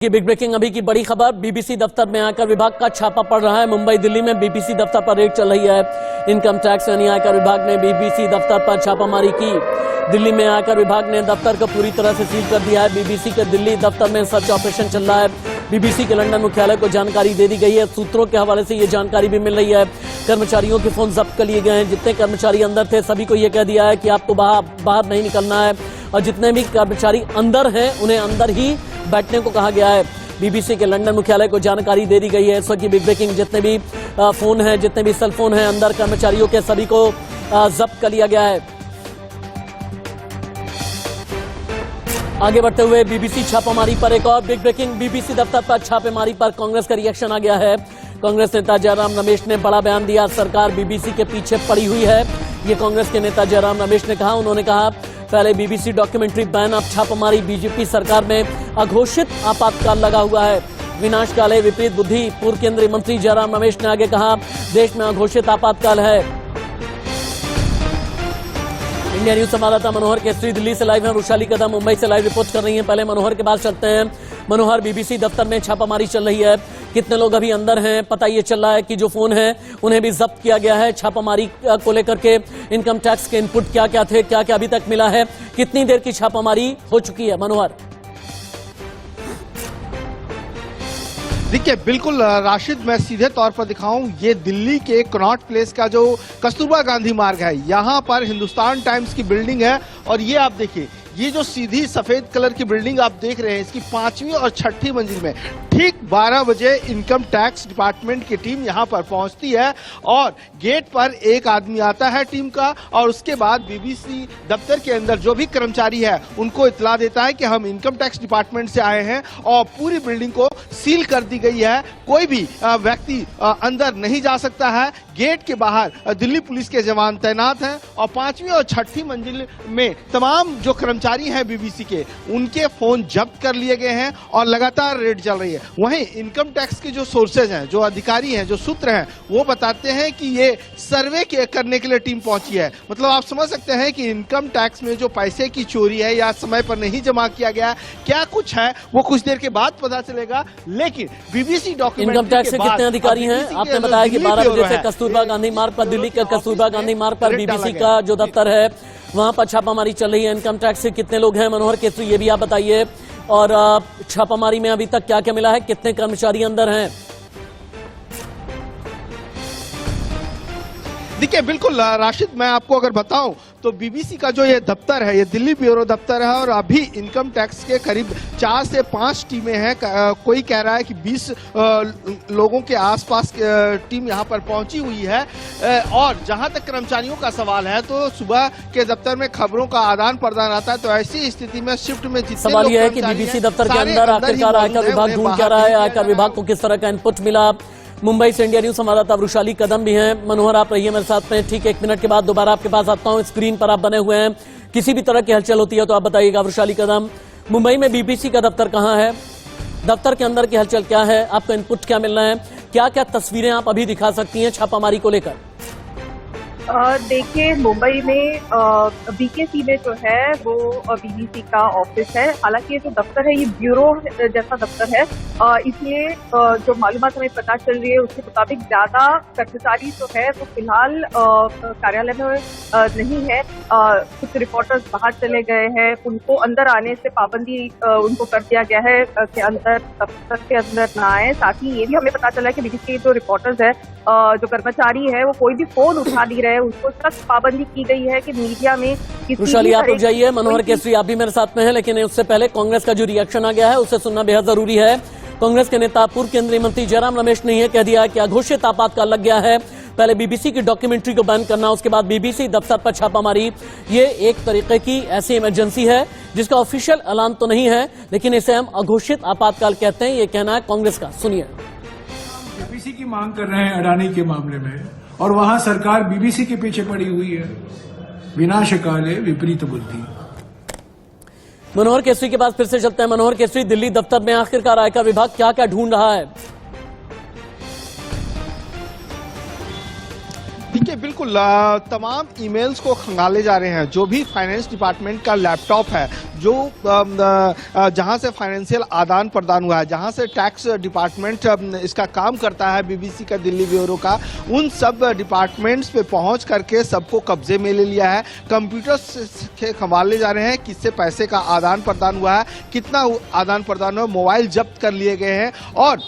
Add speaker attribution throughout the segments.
Speaker 1: की big breaking अभी की बड़ी खबर, बीबीसी दफ्तर में आयकर विभाग का छापा पड़ रहा है। मुंबई दिल्ली में बीबीसी दफ्तर पर रेड चल रही है। इनकम टैक्स यानी आयकर विभाग ने बीबीसी दफ्तर पर छापामारी की। दिल्ली में आयकर विभाग ने दफ्तर को पूरी तरह से सील कर दिया है। बीबीसी के दिल्ली दफ्तर में सर्च ऑपरेशन चल रहा है। बीबीसी के लंदन मुख्यालय को जानकारी दे दी गई है। सूत्रों के हवाले से ये जानकारी भी मिल रही है। कर्मचारियों के फोन जब्त कर लिए गए हैं। जितने कर्मचारी अंदर थे सभी को यह कह दिया है कि आपको बाहर नहीं निकलना है, और जितने भी कर्मचारी अंदर हैं उन्हें अंदर ही बैठने को कहा गया है। बीबीसी के लंदन मुख्यालय को जानकारी दे दी गई है। इस वक्त की बिग ब्रेकिंग, जितने भी फोन हैं, जितने भी सेल फोन हैं अंदर कर्मचारियों के, सभी को जब्त कर लिया गया है। आगे बढ़ते हुए बीबीसी छापामारी पर एक और बिग ब्रेकिंग, बीबीसी दफ्तर पर छापेमारी पर कांग्रेस का रिएक्शन आ गया है। कांग्रेस नेता जयराम रमेश ने बड़ा बयान दिया। सरकार बीबीसी के पीछे पड़ी हुई है, ये कांग्रेस के नेता जयराम रमेश ने कहा। उन्होंने कहा पहले बीबीसी डॉक्यूमेंट्री बैन, अब छापामारी। बीजेपी सरकार में अघोषित आपातकाल लगा हुआ है। विनाशकाले विपरीत बुद्धि, पूर्व केंद्रीय मंत्री जयराम रमेश ने आगे कहा देश में अघोषित आपातकाल है। इंडिया न्यूज संवाददाता मनोहर केसरी दिल्ली से लाइव है। वृषाली कदम मुंबई से लाइव रिपोर्ट कर रही हैं। पहले मनोहर के पास चलते हैं। मनोहर, बीबीसी दफ्तर में छापामारी चल रही है, कितने लोग अभी अंदर हैं? पता ये चल रहा है कि जो फोन है उन्हें भी जब्त किया गया है। छापामारी को लेकर के इनकम टैक्स के इनपुट क्या क्या थे, क्या क्या अभी तक मिला है, कितनी देर की छापामारी हो चुकी है? मनोहर।
Speaker 2: देखिए, बिल्कुल राशिद, मैं सीधे तौर पर दिखाऊं, ये दिल्ली के कनॉट प्लेस का जो कस्तूरबा गांधी मार्ग है, यहाँ पर हिंदुस्तान टाइम्स की बिल्डिंग है। और ये आप देखिए, ये जो सीधी सफेद कलर की बिल्डिंग आप देख रहे हैं, इसकी 5वीं और 6ठी मंजिल में ठीक 12 बजे इनकम टैक्स डिपार्टमेंट की टीम यहाँ पर पहुंचती है और गेट पर एक आदमी आता है टीम का, और उसके बाद बीबीसी दफ्तर के अंदर जो भी कर्मचारी है उनको इत्तला देता है कि हम इनकम टैक्स डिपार्टमेंट से आए हैं, और पूरी बिल्डिंग को सील कर दी गई है। कोई भी व्यक्ति अंदर नहीं जा सकता है। गेट के बाहर दिल्ली पुलिस के जवान तैनात हैं, और 5वीं और 6ठी मंजिल में तमाम जो कर्मचारी हैं बीबीसी के, उनके फोन जब्त कर लिए गए हैं और लगातार रेड चल रही है। वहीं इनकम टैक्स के जो सोर्सेज हैं, जो अधिकारी हैं, जो सूत्र हैं, वो बताते हैं कि ये सर्वे करने के लिए टीम पहुंची है। मतलब आप समझ सकते हैं कि इनकम टैक्स में जो पैसे की चोरी है या समय पर नहीं जमा किया गया, क्या कुछ है वो कुछ देर के बाद पता चलेगा। लेकिन बीबीसी डॉक्यूमेंट
Speaker 1: इनकम टैक्स के कितने अधिकारी हैं? आपने बताया कि 12 बजे से कस्तूरबा गांधी मार्ग पर, दिल्ली के कस्तूरबा गांधी मार्ग पर बीबीसी का जो दफ्तर है वहां पर छापामारी चल रही है। इनकम टैक्स से कितने लोग हैं? मनोहर केसरी, ये भी आप बताइए। और छापामारी में अभी तक क्या क्या मिला है, कितने कर्मचारी अंदर हैं?
Speaker 2: देखिए, बिल्कुल राशिद, मैं आपको अगर बताऊं तो बीबीसी का जो ये दफ्तर है, ये दिल्ली ब्यूरो दफ्तर है, और अभी इनकम टैक्स के करीब 4 से 5 टीमें हैं। कोई कह रहा है कि 20 लोगों के आसपास टीम यहाँ पर पहुंची हुई है। और जहां तक कर्मचारियों का सवाल है, तो सुबह के दफ्तर में खबरों का आदान प्रदान आता है, तो ऐसी स्थिति में शिफ्ट में जितने
Speaker 1: सवाल यह है कि बीबीसी दफ्तर के अंदर आखिरकार आयकर विभाग ढूंढ क्या रहा है, आयकर विभाग को किस तरह का इनपुट मिला? मुंबई से इंडिया न्यूज संवाददाता वृषाली कदम भी हैं। मनोहर, आप रहिए मेरे साथ में, ठीक 1 मिनट के बाद दोबारा आपके पास आता हूं। स्क्रीन पर आप बने हुए हैं, किसी भी तरह की हलचल होती है तो आप बताइएगा। वृषाली कदम, मुंबई में बीबीसी का दफ्तर कहां है? दफ्तर के अंदर की हलचल क्या है? आपका इनपुट क्या मिल रहा है? क्या क्या तस्वीरें आप अभी दिखा सकती हैं छापामारी को लेकर?
Speaker 3: देखिए, मुंबई में बीकेसी में जो है वो बीबीसी का ऑफिस है। हालांकि ये जो दफ्तर है ये ब्यूरो जैसा दफ्तर है, इसलिए जो मालूमात हमें पता चल रही है उसके मुताबिक ज्यादा कर्मचारी जो है वो फिलहाल कार्यालय में नहीं है। कुछ रिपोर्टर्स बाहर चले गए हैं, उनको अंदर आने से पाबंदी उनको कर दिया गया है कि अंदर दफ्तर के अंदर ना आए। साथ ही ये भी हमें पता चला है कि बीबीसी के जो रिपोर्टर्स है, जो कर्मचारी है, वो कोई भी फोन उठा नहीं रहे, उसको सख्त पाबंदी की गई है कि मीडिया में
Speaker 1: वृषाली, आप रुक जाइए। मनोहर केसरी आप भी मेरे साथ में हैं, लेकिन उससे पहले कांग्रेस का जो रिएक्शन आ गया है उसे सुनना बेहद जरूरी है। कांग्रेस के नेता पूर्व केंद्रीय मंत्री जयराम रमेश ने यह कह दिया कि अघोषित आपातकाल लग गया है। पहले बीबीसी की डॉक्यूमेंट्री को बैन करना, उसके बाद बीबीसी दफ्तर पर छापामारी, ये एक तरीके की ऐसी इमरजेंसी है जिसका ऑफिशियल ऐलान तो नहीं है, लेकिन इसे हम अघोषित आपातकाल कहते हैं। ये कहना है कांग्रेस का, सुनिए।
Speaker 4: बीबीसी की मांग कर रहे हैं अडानी के मामले में, और वहां सरकार बीबीसी के पीछे पड़ी हुई है। विनाशकाले विपरीत बुद्धि।
Speaker 1: मनोहर केसरी के पास फिर से चलते हैं। मनोहर केसरी, दिल्ली दफ्तर में आखिरकार आयकर विभाग क्या क्या ढूंढ रहा है?
Speaker 2: देखिए, बिल्कुल तमाम ईमेल्स को खंगाले जा रहे हैं। जो भी फाइनेंस डिपार्टमेंट का लैपटॉप है, जो जहां से फाइनेंशियल आदान प्रदान हुआ है, जहां से टैक्स डिपार्टमेंट इसका काम करता है, बीबीसी का दिल्ली ब्यूरो का, उन सब डिपार्टमेंट्स पे पहुंच करके सबको कब्जे में ले लिया है। कंप्यूटर्स खंगाले जा रहे हैं, किससे पैसे का आदान प्रदान हुआ है, कितना आदान प्रदान हुआ, मोबाइल जब्त कर लिए गए हैं। और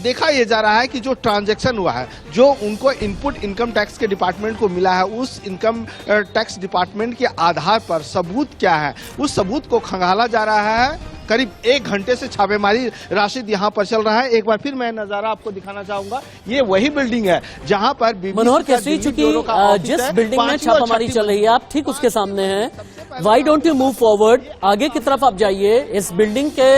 Speaker 2: देखा यह जा रहा है कि जो ट्रांजैक्शन हुआ है, जो उनको इनपुट इनकम टैक्स के डिपार्टमेंट को मिला है, उस इनकम टैक्स डिपार्टमेंट के आधार पर सबूत क्या है, उस सबूत को खंगाला जा रहा है। करीब 1 घंटे से छापेमारी राशिद यहाँ पर चल रहा है। एक बार फिर मैं नजारा आपको दिखाना चाहूंगा। ये वही बिल्डिंग है जहाँ पर
Speaker 1: मनोहर केसरी, चूंकि जिस बिल्डिंग में छापामारी चल रही है आप ठीक उसके सामने हैं। Why don't you move forward, आगे की तरफ आप जाइए। इस बिल्डिंग के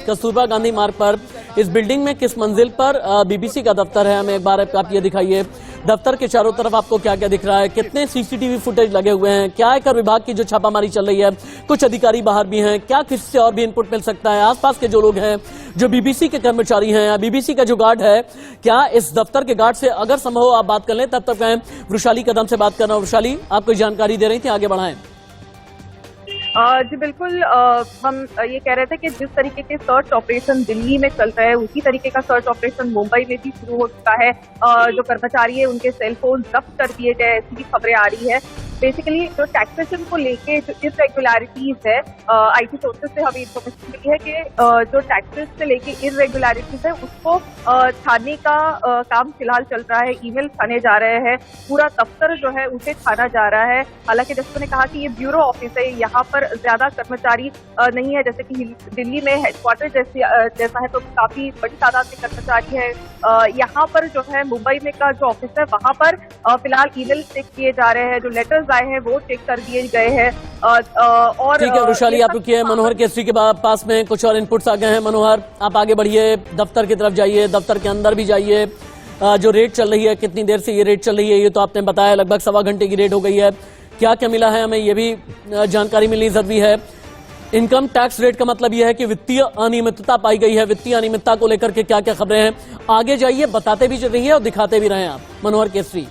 Speaker 1: कस्तूरबा गांधी मार्ग पर, इस बिल्डिंग में किस मंजिल पर बीबीसी का दफ्तर है, हमें एक बार आप ये दिखाइए। दफ्तर के चारों तरफ आपको क्या क्या दिख रहा है, कितने सीसीटीवी फुटेज लगे हुए हैं, क्या आयकर विभाग की जो छापामारी चल रही है, कुछ अधिकारी बाहर भी हैं, क्या किससे और भी इनपुट मिल सकता है, आसपास के जो लोग हैं, जो बीबीसी के कर्मचारी हैं या बीबीसी का जो गार्ड है, क्या इस दफ्तर के गार्ड से अगर संभव हो आप बात कर लें। तब तक मैं वृषाली कदम से बात कर रहा हूं। वृषाली, आप कोई जानकारी दे रही थी, आगे बढ़ाएं।
Speaker 3: जी बिल्कुल, हम ये कह रहे थे कि जिस तरीके के सर्च ऑपरेशन दिल्ली में चल रहा है, उसी तरीके का सर्च ऑपरेशन मुंबई में भी शुरू हो चुका है। जो कर्मचारी है उनके सेल फोन जब्त कर दिए गए, ऐसी भी खबरें आ रही है। बेसिकली जो टैक्सेशन को लेके जो इरेगुलरिटीज है, आईटी सोर्सेज से हमें इन्फॉर्मेशन मिली है कि जो टैक्सेस से लेके इरेगुलरिटीज है उसको छानने का काम फिलहाल चल रहा है। ईमेल छाने जा रहे हैं, पूरा दफ्तर जो है उसे छाना जा रहा है। हालांकि जैसे मैंने कहा कि ये ब्यूरो ऑफिस है, यहाँ पर ज्यादा कर्मचारी नहीं है, जैसे कि दिल्ली में हेडक्वार्टर जैसा है तो काफी बड़ी तादाद में कर्मचारी है। यहाँ पर जो है मुंबई में का जो ऑफिस है वहाँ पर फिलहाल ईमेल चेक किए जा रहे हैं, जो लेटर्स आए हैं वो चेक कर दिए गए हैं। और
Speaker 1: ठीक है वृषाली, आप रुकिए। मनोहर केसरी के पास में कुछ और इनपुट्स आ गए हैं। मनोहर, आप आगे बढ़िए, दफ्तर की तरफ जाइए, दफ्तर के अंदर भी जाइए। जो रेड चल रही है, कितनी देर से ये रेड चल रही है, ये तो आपने बताया, लगभग 1.25 घंटे की रेड हो गई है। क्या क्या मिला है, हमें ये भी जानकारी मिलनी जरूरी है। इनकम टैक्स रेट का मतलब यह है कि वित्तीय अनियमितता पाई गई है। वित्तीय अनियमितता को लेकर के क्या क्या खबरें हैं, आगे जाइए, बताते भी रहिए और दिखाते भी रहे आप। मनोहर केसरी।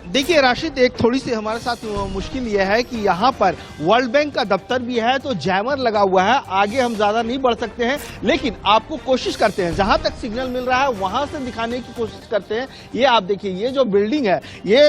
Speaker 2: देखिए राशिद, एक थोड़ी सी हमारे साथ मुश्किल यह है कि यहाँ पर वर्ल्ड बैंक का दफ्तर भी है, तो जैमर लगा हुआ है। आगे हम ज्यादा नहीं बढ़ सकते हैं, लेकिन आपको कोशिश करते हैं, जहां तक सिग्नल मिल रहा है वहां से दिखाने की कोशिश करते हैं। ये आप देखिए, ये जो बिल्डिंग है, ये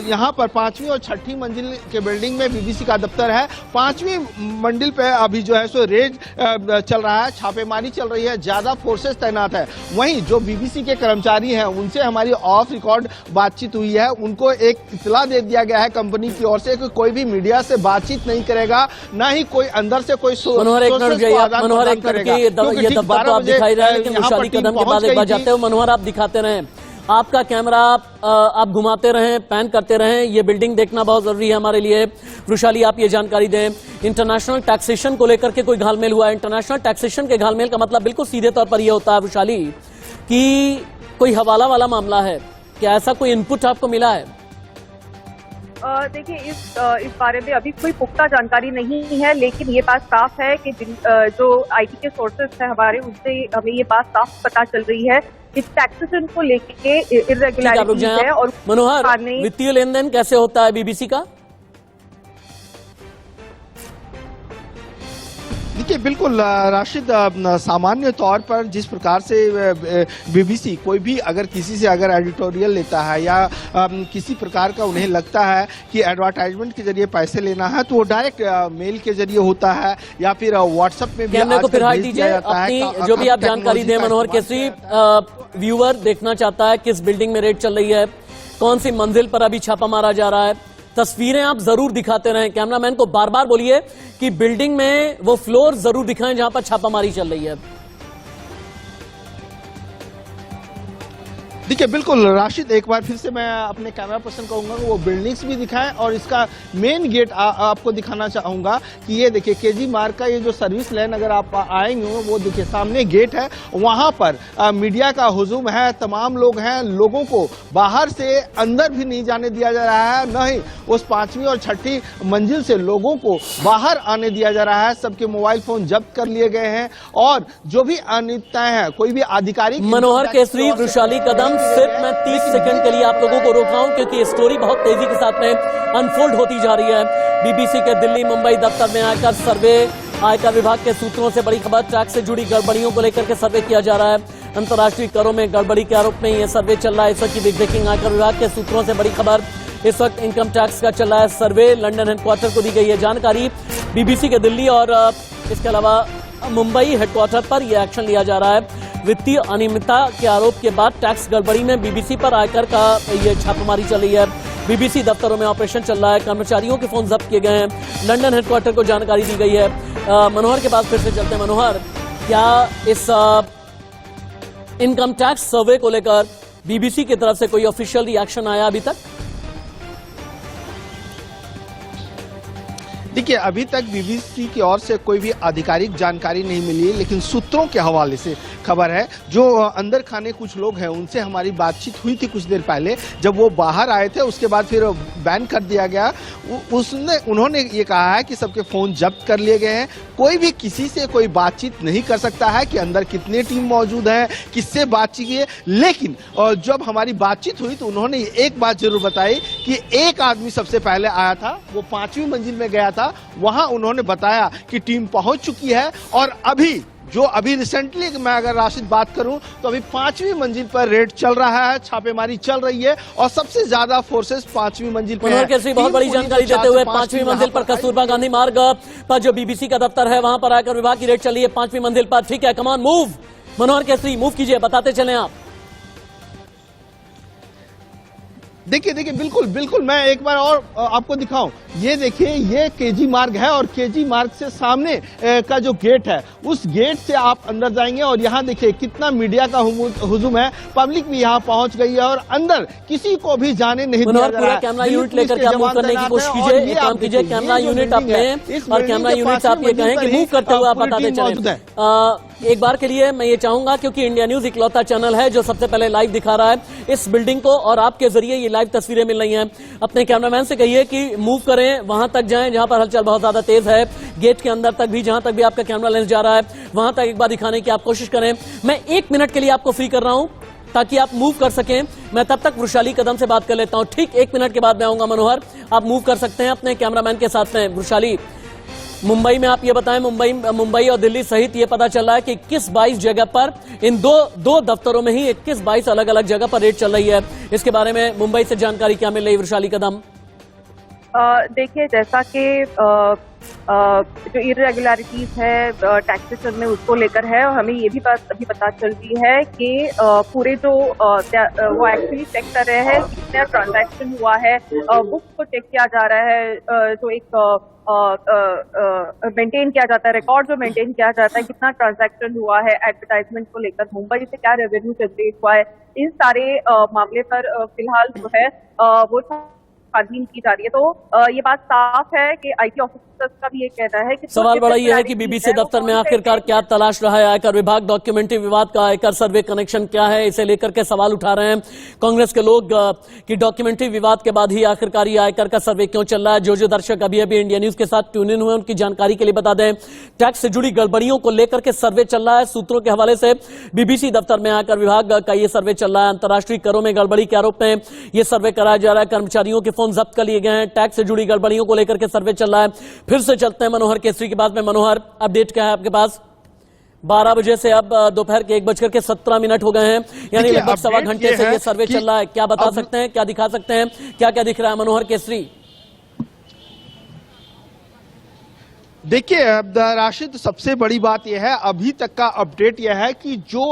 Speaker 2: यहाँ पर 5वीं और 6ठी मंजिल के बिल्डिंग में बीबीसी का दफ्तर है। 5वीं मंजिल पे अभी जो है सो रेड चल रहा है, छापेमारी चल रही है, ज्यादा फोर्सेस तैनात है। वहीं जो बीबीसी के कर्मचारी हैं उनसे हमारी ऑफ रिकॉर्ड बातचीत हुई है, उनको एक इतला दे दिया गया है कंपनी की ओर से कि कोई भी मीडिया से बातचीत नहीं करेगा, ना ही कोई अंदर से कोई
Speaker 1: मनोहर एक मिनट, ये दफ्तर तो आप दिखाई रहे हैं, लेकिन वृषाली कदम के बाद एक बार जाते हो। मनोहर, आप दिखाते रहें, आपका कैमरा आप घुमाते रहें, पैन करते रहें, ये बिल्डिंग देखना बहुत जरूरी है हमारे लिए। वृषाली, आप ये जानकारी दें, इंटरनेशनल टैक्सेशन को लेकर के कोई घालमेल हुआ है? इंटरनेशनल टैक्सेशन के घालमेल का मतलब बिल्कुल सीधे तौर पर यह होता है वृषाली कि कोई हवाला वाला मामला है। क्या ऐसा कोई इनपुट आपको मिला है?
Speaker 3: देखिए, इस बारे में अभी कोई पुख्ता जानकारी नहीं है, लेकिन ये बात साफ है कि जो आईटी के सोर्सेस हैं हमारे, उनसे हमें ये बात साफ पता चल रही है कि टैक्सेशन को लेके इरेगुलरिटीज है। और
Speaker 1: मनोहर, वित्तीय लेन देन कैसे होता है बीबीसी का?
Speaker 2: देखिए बिल्कुल राशिद, सामान्य तौर पर जिस प्रकार से बीबीसी कोई भी अगर किसी से अगर एडिटोरियल लेता है या किसी प्रकार का उन्हें लगता है कि एडवर्टाइजमेंट के जरिए पैसे लेना है, तो वो डायरेक्ट मेल के जरिए होता है या फिर व्हाट्सएप में भी
Speaker 1: को फिर भेज दिया जाता है। जो भी आप जानकारी दें मनोहर केसरी, व्यूअर देखना चाहता है किस बिल्डिंग में रेड चल रही है, कौन सी मंजिल पर अभी छापा मारा जा रहा है। तस्वीरें आप जरूर दिखाते रहें, कैमरामैन को बार बार बोलिए कि बिल्डिंग में वो फ्लोर जरूर दिखाएं जहां पर छापामारी चल रही है।
Speaker 2: देखिए बिल्कुल राशिद, एक बार फिर से मैं अपने कैमरा पर्सन कहूंगा कि वो बिल्डिंग्स भी दिखाएं और इसका मेन गेट आपको दिखाना चाहूंगा कि ये देखिए केजी मार्ग का ये जो सर्विस लाइन अगर आप आएंगे वो देखिए सामने गेट है, वहां पर मीडिया का हुजूम है, तमाम लोग हैं, लोगों को बाहर से अंदर भी नहीं जाने दिया जा रहा है, न ही उस 5वीं और 6ठी मंजिल से लोगों को बाहर आने दिया जा रहा है। सबके मोबाइल फोन जब्त कर लिए गए हैं और जो भी अनियमितताएं हैं, कोई भी आधिकारिक।
Speaker 1: मनोहर केसरी, वृषाली कदम सिर्फ मैं 30 सेकंड के लिए आप लोगों को रोक रहा हूं क्योंकि ये स्टोरी बहुत तेजी के साथ में अनफोल्ड होती जा रही है। बीबीसी के दिल्ली मुंबई दफ्तर में आकर सर्वे, आयकर विभाग के सूत्रों से बड़ी खबर, टैक्स से जुड़ी गड़बड़ियों को लेकर के सर्वे किया जा रहा है। अंतर्राष्ट्रीय करों में गड़बड़ी के आरोप में यह सर्वे चल रहा है। इस वक्त की बिग ब्रेकिंग आयकर विभाग के सूत्रों से बड़ी खबर, इस वक्त इनकम टैक्स का चल रहा है सर्वे। लंदन हेडक्वार्टर को दी गई है जानकारी। बीबीसी के दिल्ली और इसके अलावा मुंबई हेडक्वार्टर पर यह एक्शन लिया जा रहा है। वित्तीय अनियमितता के आरोप के बाद टैक्स गड़बड़ी में बीबीसी पर आयकर का ये छापेमारी चल रही है। बीबीसी दफ्तरों में ऑपरेशन चल रहा है, कर्मचारियों के फोन जब्त किए गए हैं। लंदन हेडक्वार्टर को जानकारी दी गई है। मनोहर के पास फिर से चलते हैं। मनोहर, क्या इस इनकम टैक्स सर्वे को लेकर बीबीसी की तरफ से कोई ऑफिशियल रिएक्शन आया अभी तक?
Speaker 2: देखिए, अभी तक बीबीसी की ओर से कोई भी आधिकारिक जानकारी नहीं मिली है, लेकिन सूत्रों के हवाले से खबर है। जो अंदर खाने कुछ लोग हैं उनसे हमारी बातचीत हुई थी कुछ देर पहले, जब वो बाहर आए थे उसके बाद फिर बैन कर दिया गया। उन्होंने ये कहा है कि सबके फोन जब्त कर लिए गए हैं, कोई भी किसी से कोई बातचीत नहीं कर सकता है कि अंदर कितने टीम मौजूद हैं, किससे बातचीत की है। लेकिन जब हमारी बातचीत हुई तो उन्होंने एक बात जरूर बताई कि एक आदमी सबसे पहले आया था, वो 5वीं मंजिल में गया था। वहां उन्होंने बताया कि टीम पहुंच चुकी है और अभी रिसेंटली मैं अगर राशिद बात करूं तो अभी 5वीं मंजिल पर रेड चल रहा है, छापेमारी चल रही है और सबसे ज्यादा फोर्सेस 5वीं मंजिल पर है।
Speaker 1: कैसी बहुत बड़ी जानकारी देते हुए 5वीं मंजिल पर कस्तूरबा गांधी मार्ग पर जो बीबीसी का दफ्तर है वहां पर आकर विभाग की रेड चल रही है 5वीं मंजिल पर। ठीक है, कमान मूव मनोहर केसरी, मूव कीजिए, बताते चले आप।
Speaker 2: देखिए बिल्कुल मैं एक बार और आपको दिखाऊं। ये देखिए, ये केजी मार्ग है और केजी मार्ग से सामने का जो गेट है उस गेट से आप अंदर जाएंगे और यहाँ देखिए कितना मीडिया का हुजूम है, पब्लिक भी यहाँ पहुंच गई है और अंदर किसी को भी जाने नहीं दिया जा रहा है।
Speaker 1: कैमरा यूनिट लेकर के मूव करने की कोशिश कीजिए, एक काम कीजिए, कैमरा यूनिट आप लें और कैमरा यूनिट से आप ये कहें कि मूव करते हुए आप बताते चलें। एक बार के लिए मैं ये चाहूंगा, क्योंकि इंडिया न्यूज इकलौता चैनल है जो सबसे पहले लाइव दिखा रहा है इस बिल्डिंग को और आपके जरिए ये लाइव तस्वीरें मिल रही हैं, अपने कैमरामैन से कहिए कि मूव करें, वहां तक जाएं जहां पर हलचल बहुत ज्यादा तेज है, गेट के अंदर तक भी, जहां तक भी आपका कैमरा लेंस जा रहा है वहां तक एक बार दिखाने की आप कोशिश करें। मैं 1 मिनट के लिए आपको फ्री कर रहा हूं ताकि आप मूव कर सकें। मैं तब तक वृषाली कदम से बात कर लेता हूं। ठीक 1 मिनट के बाद मैं आऊंगा। मनोहर, आप मूव कर सकते हैं अपने कैमरामैन के साथ में। वृषाली, मुंबई में आप ये बताएं, मुंबई और दिल्ली सहित ये पता चल रहा है कि 21-22 जगह पर इन दो दफ्तरों में ही 21-22 अलग अलग जगह पर रेड चल रही है। इसके बारे में मुंबई से जानकारी क्या मिल रही है वृषाली कदम?
Speaker 3: देखिए, जैसा कि जो इरेगुलरिटीज है टैक्सेशन में उसको लेकर है, और हमें ये भी बात अभी पता चल रही है कि पूरे जो वो एक्चुअली चेक कर रहे हैं कितना ट्रांजैक्शन हुआ है, बुक्स को चेक किया जा रहा है, जो एक मेंटेन किया जाता है, रिकॉर्ड जो मेंटेन किया जाता है, कितना ट्रांजैक्शन हुआ है एडवर्टाइजमेंट को लेकर, मुंबई से क्या रेवेन्यू जनरेट हुआ है, इन सारे मामले पर फिलहाल जो है वो छानबीन की जा रही है। तो ये बात साफ है कि आईटी ऑफिसर्स का भी ये कहना है कि
Speaker 1: सवाल बड़ा ये है कि बीबीसी दफ्तर में आखिरकार क्या तलाश रहा है आयकर विभाग, डॉक्यूमेंट्री विवाद का आयकर सर्वे कनेक्शन क्या है, इसे लेकर के सवाल उठा रहे हैं कांग्रेस के लोग कि डॉक्यूमेंट्री विवाद के बाद ही आखिरकार ये आयकर का सर्वे क्यों चल रहा है। जो दर्शक अभी इंडिया न्यूज के साथ ट्यून इन हुए उनकी जानकारी के लिए बता दें, टैक्स से जुड़ी गड़बड़ियों को लेकर के सर्वे चल रहा है। सूत्रों के हवाले से बीबीसी दफ्तर में आयकर विभाग का ये सर्वे चल रहा है। अंतर्राष्ट्रीय करों में गड़बड़ी के आरोप में यह सर्वे कराया जा रहा है। कर्मचारियों के फोन जब्त कर लिए गए हैं। टैक्स से जुड़ी गड़बड़ियों को लेकर के सर्वे चल रहा है। फिर से चलते हैं मनोहर केसरी के बाद में। मनोहर, अपडेट क्या है आपके पास? 12 बजे से अब दोपहर के 1:17 हो गए हैं, यानी लगभग 1.25 घंटे से ये सर्वे चल रहा है। क्या बता सकते हैं, क्या दिखा सकते हैं, क्या क्या दिख रहा है मनोहर केसरी?
Speaker 2: देखिए राशिद, सबसे बड़ी बात यह है, अभी तक का अपडेट यह है कि जो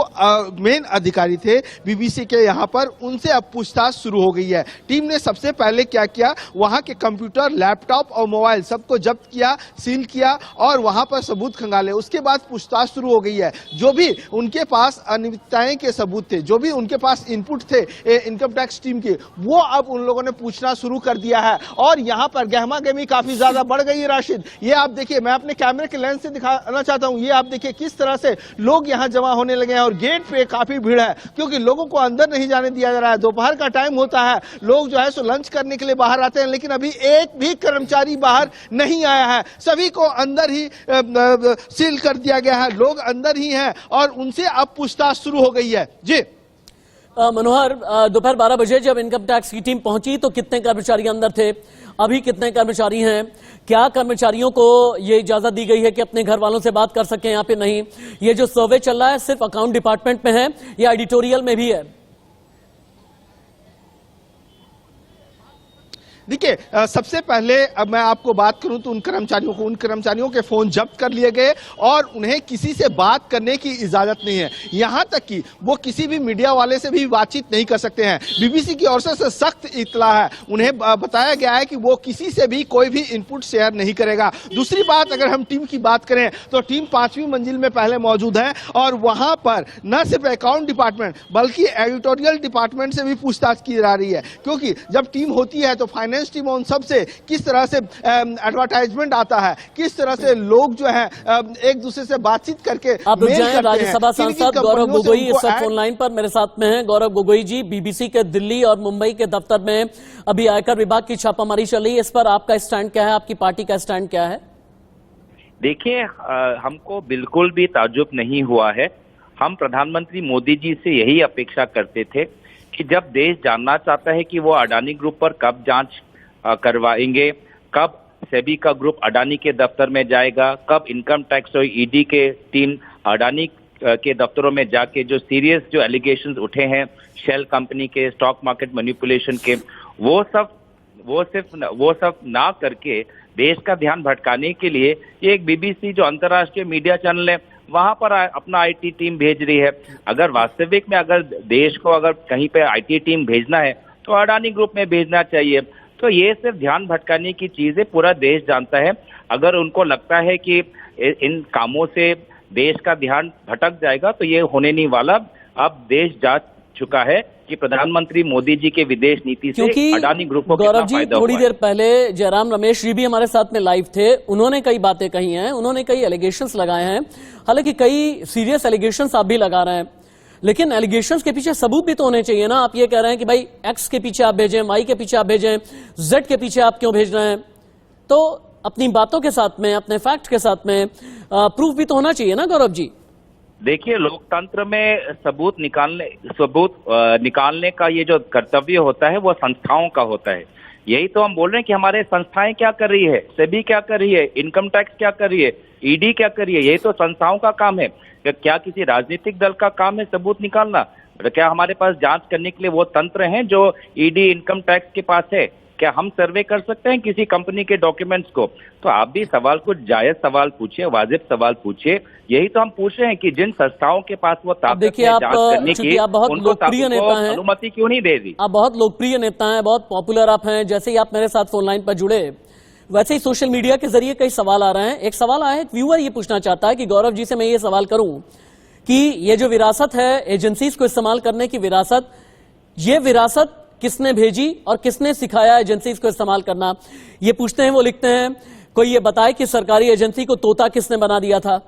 Speaker 2: मेन अधिकारी थे बीबीसी के यहाँ पर, उनसे अब पूछताछ शुरू हो गई है। टीम ने सबसे पहले क्या किया, वहाँ के कंप्यूटर, लैपटॉप और मोबाइल सबको जब्त किया, सील किया और वहाँ पर सबूत खंगाले। उसके बाद पूछताछ शुरू हो गई है। जो भी उनके पास अनियमितताएं के सबूत थे, जो भी उनके पास इनपुट थे इनकम टैक्स टीम के, वो अब उन लोगों ने पूछना शुरू कर दिया है और यहाँ पर गहमा गहमी काफी ज्यादा बढ़ गई है। राशिद, ये आप देखिए, मैं अपने कैमरे के लेंस से दिखाना चाहता हूं, ये आप देखिए किस तरह से लोग यहां जमा होने लगे हैं और गेट पे काफी भीड़ है क्योंकि लोगों को अंदर नहीं जाने दिया जा रहा है। दोपहर का टाइम होता है, लोग जो है सो लंच करने के लिए बाहर आते हैं, लेकिन अभी एक भी कर्मचारी बाहर नहीं आया है। सभी को अंदर ही सील कर दिया गया है, लोग अंदर ही हैं और उनसे अब पूछताछ शुरू हो गई है। जी
Speaker 1: मनोहर, दोपहर 12 बजे जब इनकम टैक्स की टीम पहुंची तो कितने कर्मचारी अंदर थे, अभी कितने कर्मचारी हैं, क्या कर्मचारियों को ये इजाजत दी गई है कि अपने घर वालों से बात कर सकें या फिर नहीं? ये जो सर्वे चल रहा है सिर्फ अकाउंट डिपार्टमेंट में है या एडिटोरियल में भी है?
Speaker 2: देखिए, सबसे पहले अब मैं आपको बात करूं तो उन कर्मचारियों के फोन जब्त कर लिए गए और उन्हें किसी से बात करने की इजाजत नहीं है। यहां तक कि वो किसी भी मीडिया वाले से भी बातचीत नहीं कर सकते हैं। बीबीसी की ओर से सख्त इत्तला है, उन्हें बताया गया है कि वो किसी से भी कोई भी इनपुट शेयर नहीं करेगा। दूसरी बात, अगर हम टीम की बात करें तो टीम 5वीं मंजिल में पहले मौजूद है और वहां पर न सिर्फ अकाउंट डिपार्टमेंट बल्कि एडिटोरियल डिपार्टमेंट से भी पूछताछ की जा रही है, क्योंकि जब टीम होती है तो फाइनेंस टीम उन सबसे किस तरह से एडवर्टाइजमेंट आता है, किस तरह से लोग जो है एक दूसरे से बातचीत करके
Speaker 1: आप रुक जाएं। राज्यसभा सांसद गौरव गोगोई इस वक्त फोन लाइन पर मेरे साथ में हैं। गौरव गोगोई जी, बीबीसी के दिल्ली और मुंबई के दफ्तर में अभी आयकर विभाग की छापामारी चल रही है, इस पर आपका स्टैंड क्या है, आपकी पार्टी का स्टैंड क्या है?
Speaker 5: देखिए, हमको बिल्कुल भी ताज्जुब नहीं हुआ है। हम प्रधानमंत्री मोदी जी से यही अपेक्षा करते थे कि जब देश जानना चाहता है कि वो अडानी ग्रुप पर कब जांच करवाएंगे, कब सेबी का ग्रुप अडानी के दफ्तर में जाएगा, कब इनकम टैक्स और ईडी के टीम अडानी के दफ्तरों में जाके जो सीरियस जो एलिगेशंस उठे हैं शेल कंपनी के, स्टॉक मार्केट मैनिपुलेशन के, वो सब ना करके देश का ध्यान भटकाने के लिए ये एक बीबीसी जो अंतर्राष्ट्रीय मीडिया चैनल है वहां पर अपना आईटी टीम भेज रही है। अगर वास्तविक में अगर देश को अगर कहीं पे आईटी टीम भेजना है तो अडानी ग्रुप में भेजना चाहिए। तो ये सिर्फ ध्यान भटकाने की चीज है, पूरा देश जानता है। अगर उनको लगता है कि इन कामों से देश का ध्यान भटक जाएगा तो ये होने नहीं वाला। अब देश जांच चुका है कि प्रधानमंत्री मोदी जी के विदेश नीति से अडानी ग्रुप को कितना फायदा हुआ है।
Speaker 1: गौरव जी, थोड़ी देर पहले जयराम रमेश जी भी हमारे साथ में लाइव थे, उन्होंने कई बातें कही हैं, उन्होंने कई एलिगेशंस लगाए हैं, हालांकि कई सीरियस एलिगेशंस आप भी लगा रहे हैं, लेकिन एलिगेशंस के पीछे सबूत भी तो होने चाहिए ना। आप ये कह रहे हैं कि भाई एक्स के पीछे आप भेजें, वाई के पीछे आप भेजें, जेड के पीछे आप क्यों भेज रहे हैं? तो अपनी बातों के साथ में, अपने फैक्ट के साथ में प्रूफ भी तो होना चाहिए ना गौरव जी।
Speaker 5: देखिए, लोकतंत्र में सबूत निकालने का ये जो कर्तव्य होता है वो संस्थाओं का होता है। यही तो हम बोल रहे हैं कि हमारे संस्थाएं क्या कर रही है, सेबी क्या कर रही है, इनकम टैक्स क्या कर रही है, ईडी क्या कर रही है, यही तो संस्थाओं का काम है। क्या किसी राजनीतिक दल का काम है सबूत निकालना? क्या हमारे पास जांच करने के लिए वो तंत्र हैं जो ईडी, इनकम टैक्स के पास है? क्या हम सर्वे कर सकते हैं किसी कंपनी के डॉक्यूमेंट्स को? तो आप भी सवाल कुछ जायज सवाल पूछिए, वाजिब सवाल पूछिए। यही तो हम पूछ रहे हैं कि जिन संस्थाओं के पास वो ताकत है जांच करने की,
Speaker 1: आप बहुत लोकप्रिय नेता हैं,
Speaker 5: अनुमति क्यों नहीं दे रही?
Speaker 1: आप बहुत लोकप्रिय नेता हैं, बहुत पॉपुलर आप हैं। जैसे ही आप मेरे साथ फोन लाइन पर जुड़े वैसे ही सोशल मीडिया के जरिए कई सवाल आ रहे हैं। एक सवाल आया है, एक व्यूअर ये पूछना चाहता है कि गौरव जी से मैं ये सवाल करूं कि ये जो विरासत है एजेंसीज को इस्तेमाल करने की विरासत, ये विरासत किसने भेजी और किसने सिखाया एजेंसीज को इस्तेमाल करना? ये पूछते हैं, वो लिखते हैं कोई ये बताए कि सरकारी एजेंसी को तोता किसने बना दिया था?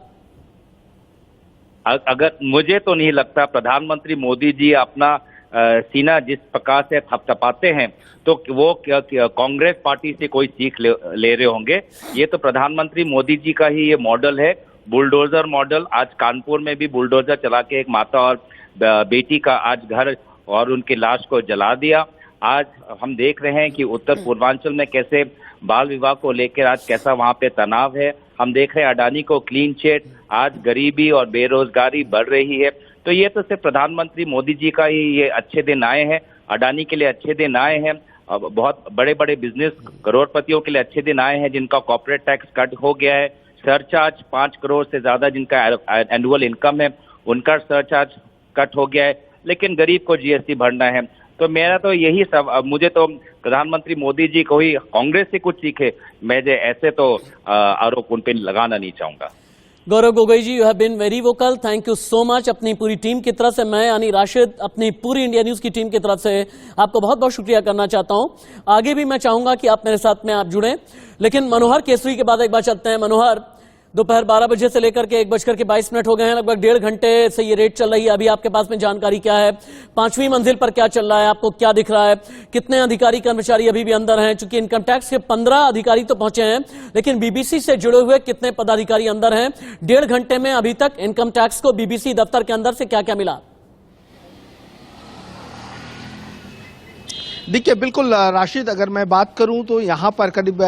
Speaker 5: अगर मुझे तो नहीं लगता प्रधानमंत्री मोदी जी अपना सीना जिस प्रकार से थपथपाते हैं तो वो कांग्रेस पार्टी से कोई सीख ले रहे होंगे। ये तो प्रधानमंत्री मोदी जी का ही ये मॉडल है, बुलडोजर मॉडल। आज कानपुर में भी बुलडोजर चला के एक माता और बेटी का आज घर और उनकी लाश को जला दिया। आज हम देख रहे हैं कि उत्तर पूर्वांचल में कैसे बाल विवाह को लेकर आज कैसा वहां पे तनाव है। हम देख रहे हैं अडानी को क्लीन चिट, आज गरीबी और बेरोजगारी बढ़ रही है। तो ये तो सिर्फ प्रधानमंत्री मोदी जी का ही ये अच्छे दिन आए हैं, अडानी के लिए अच्छे दिन आए हैं, बहुत बड़े बड़े बिजनेस करोड़पतियों के लिए अच्छे दिन आए हैं जिनका कॉर्पोरेट टैक्स कट हो गया है। सरचार्ज 5 करोड़ से ज्यादा जिनका एनुअल इनकम है उनका सरचार्ज कट हो गया है, लेकिन गरीब को जीएसटी भरना है। तो मेरा तो यही सब, मुझे तो प्रधानमंत्री मोदी जी को ही कांग्रेस से कुछ सीखे, मैं ऐसे तो आरोप उन पर लगाना नहीं चाहूंगा।
Speaker 1: Gaurav Gogoi ji, you have been very vocal, thank you so much. अपनी पूरी टीम की तरफ से, मैं यानी राशिद, अपनी पूरी इंडिया न्यूज की टीम की तरफ से आपको बहुत बहुत शुक्रिया करना चाहता हूं। आगे भी मैं चाहूंगा कि आप मेरे साथ में आप जुड़ें, लेकिन मनोहर केसरी के बाद एक बार चलते हैं। मनोहर, दोपहर 12 बजे से लेकर के 1:22 हो गए हैं, लगभग 1.5 घंटे से ये रेड चल रही है। अभी आपके पास में जानकारी क्या है? 5वीं मंजिल पर क्या चल रहा है, आपको क्या दिख रहा है? कितने अधिकारी कर्मचारी अभी भी अंदर हैं? चूंकि इनकम टैक्स के 15 अधिकारी तो पहुंचे हैं, लेकिन बीबीसी से जुड़े हुए कितने पदाधिकारी अंदर हैं? 1.5 घंटे में अभी तक इनकम टैक्स को बीबीसी दफ्तर के अंदर से क्या क्या मिला?
Speaker 2: देखिए बिल्कुल राशिद, अगर मैं बात करूं तो यहाँ पर करीब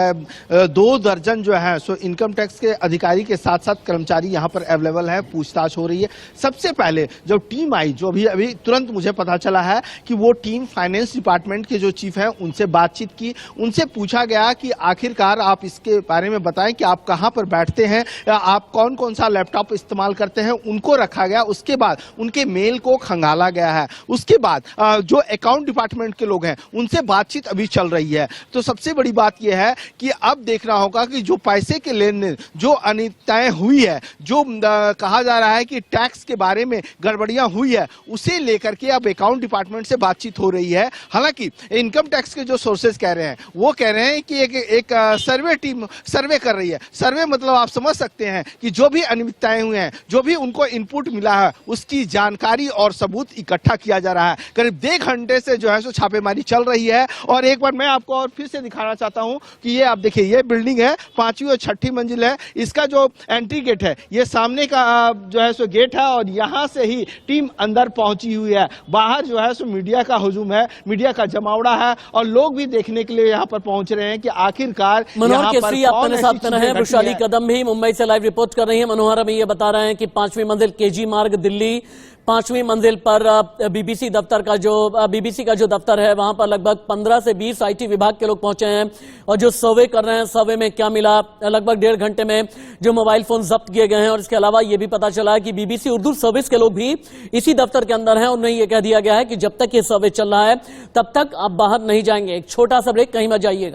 Speaker 2: 2 दर्जन जो है सो इनकम टैक्स के अधिकारी के साथ साथ कर्मचारी यहाँ पर अवेलेबल है, पूछताछ हो रही है। सबसे पहले जो टीम आई, जो अभी तुरंत मुझे पता चला है कि वो टीम फाइनेंस डिपार्टमेंट के जो चीफ हैं उनसे बातचीत की, उनसे पूछा गया कि आखिरकार आप इसके बारे में बताएं कि आप कहाँ पर बैठते हैं, आप कौन कौन सा लैपटॉप इस्तेमाल करते हैं, उनको रखा गया। उसके बाद उनके मेल को खंगाला गया है। उसके बाद जो अकाउंट डिपार्टमेंट के लोग हैं उनसे बातचीत अभी चल रही है। तो सबसे बड़ी बात यह है कि अब देखना होगा कि जो पैसे के लेन देन, जो अनियमितताएं हुई है, जो कहा जा रहा है कि टैक्स के बारे में गड़बड़ियां हुई है, उसे लेकर के अब अकाउंट डिपार्टमेंट से बातचीत हो रही है। हालांकि इनकम टैक्स के जो सोर्सेज कह रहे हैं वो कह रहे हैं कि एक सर्वे टीम सर्वे कर रही है। सर्वे मतलब आप समझ सकते हैं कि जो भी अनियमितताएं हुई हैं, जो भी उनको इनपुट मिला है, उसकी जानकारी और सबूत इकट्ठा किया जा रहा है। करीब 1.5 घंटे से जो है सो छापेमारी चल रही है। और एक बार मैं आपको और फिर से दिखाना चाहता हूं कि ये आप देखिए, ये बिल्डिंग है, 5वीं और 6ठी मंजिल है। इसका जो एंट्री गेट है, ये सामने का जो है सो गेट है और यहां से ही टीम अंदर पहुंची हुई है। बाहर जो है सो मीडिया का हुजूम है, मीडिया का जमावड़ा है और लोग भी देखने के लिए यहाँ पर पहुंच रहे हैं कि आखिरकार
Speaker 1: मनोहर केसरी आप मेरे साथ में रहे, वैशाली कदम भी मुंबई से लाइव रिपोर्ट कर रही है। मनोहर हमें ये बता रहे हैं कि 5वीं मंजिल केजी मार्ग दिल्ली, 5वीं मंजिल पर बीबीसी का जो दफ्तर है वहां पर लगभग 15 से 20 आईटी विभाग के लोग पहुंचे हैं और जो सर्वे कर रहे हैं, सर्वे में क्या मिला, लगभग 1.5 घंटे में जो मोबाइल फोन जब्त किए गए हैं। और इसके अलावा ये भी पता चला है कि बीबीसी उर्दू सर्विस के लोग भी इसी दफ्तर के अंदर हैं। उन्हें यह कह दिया गया है कि जब तक ये सर्वे चल रहा है तब तक आप बाहर नहीं जाएंगे। एक छोटा सा ब्रेक, कहीं मत जाइएगा।